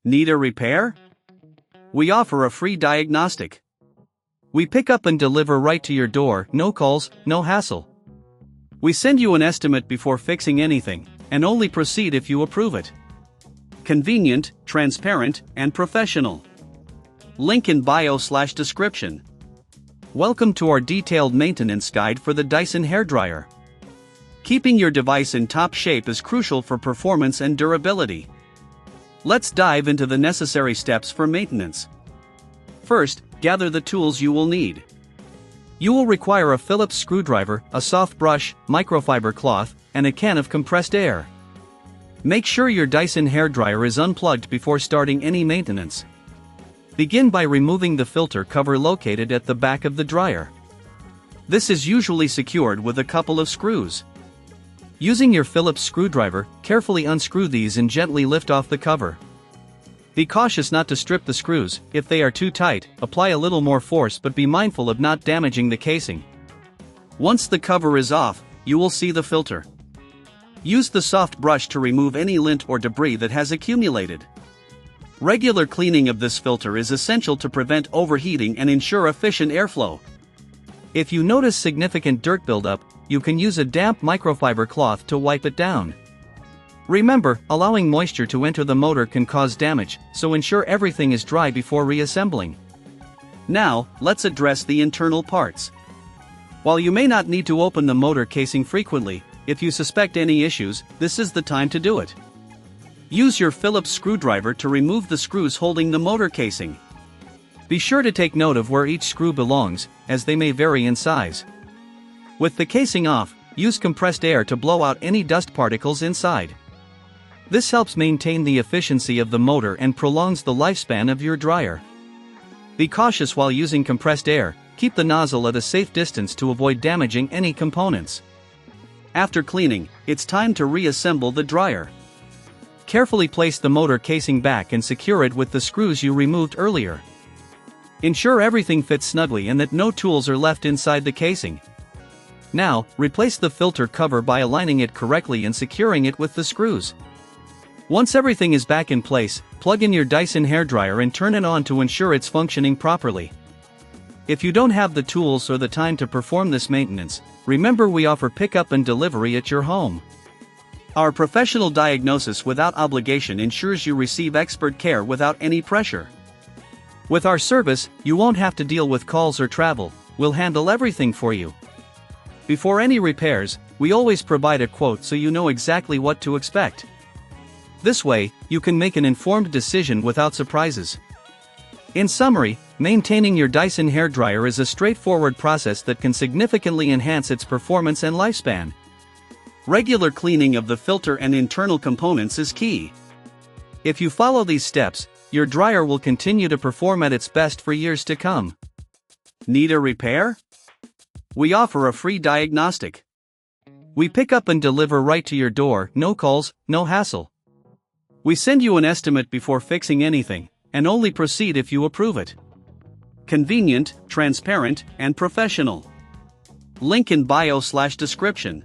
Need a repair? We offer a free diagnostic. We pick up and deliver right to your door, no calls, no hassle. We send you an estimate before fixing anything, and only proceed if you approve it. Convenient, transparent, and professional. Link in bio/description. Welcome to our detailed maintenance guide for the Dyson hairdryer. Keeping your device in top shape is crucial for performance and durability. Let's dive into the necessary steps for maintenance. First, gather the tools you will need. You will require a Phillips screwdriver, a soft brush, microfiber cloth, and a can of compressed air. Make sure your Dyson hairdryer is unplugged before starting any maintenance. Begin by removing the filter cover located at the back of the dryer. This is usually secured with a couple of screws. Using your Phillips screwdriver, carefully unscrew these and gently lift off the cover. Be cautious not to strip the screws. If they are too tight, apply a little more force, but be mindful of not damaging the casing. Once the cover is off, you will see the filter. Use the soft brush to remove any lint or debris that has accumulated. Regular cleaning of this filter is essential to prevent overheating and ensure efficient airflow. If you notice significant dirt buildup, you can use a damp microfiber cloth to wipe it down. Remember, allowing moisture to enter the motor can cause damage, so ensure everything is dry before reassembling. Now, let's address the internal parts. While you may not need to open the motor casing frequently, if you suspect any issues, this is the time to do it. Use your Phillips screwdriver to remove the screws holding the motor casing. Be sure to take note of where each screw belongs, as they may vary in size. With the casing off, use compressed air to blow out any dust particles inside. This helps maintain the efficiency of the motor and prolongs the lifespan of your dryer. Be cautious while using compressed air. Keep the nozzle at a safe distance to avoid damaging any components. After cleaning, it's time to reassemble the dryer. Carefully place the motor casing back and secure it with the screws you removed earlier. Ensure everything fits snugly and that no tools are left inside the casing. Now, replace the filter cover by aligning it correctly and securing it with the screws. Once everything is back in place, plug in your Dyson hairdryer and turn it on to ensure it's functioning properly. If you don't have the tools or the time to perform this maintenance, remember we offer pickup and delivery at your home. Our professional diagnosis without obligation ensures you receive expert care without any pressure. With our service, you won't have to deal with calls or travel. We'll handle everything for you. Before any repairs, we always provide a quote so you know exactly what to expect. This way, you can make an informed decision without surprises. In summary, maintaining your Dyson hairdryer is a straightforward process that can significantly enhance its performance and lifespan. Regular cleaning of the filter and internal components is key. If you follow these steps, your dryer will continue to perform at its best for years to come. Need a repair? We offer a free diagnostic. We pick up and deliver right to your door, no calls, no hassle. We send you an estimate before fixing anything, and only proceed if you approve it. Convenient, transparent, and professional. Link in bio/description.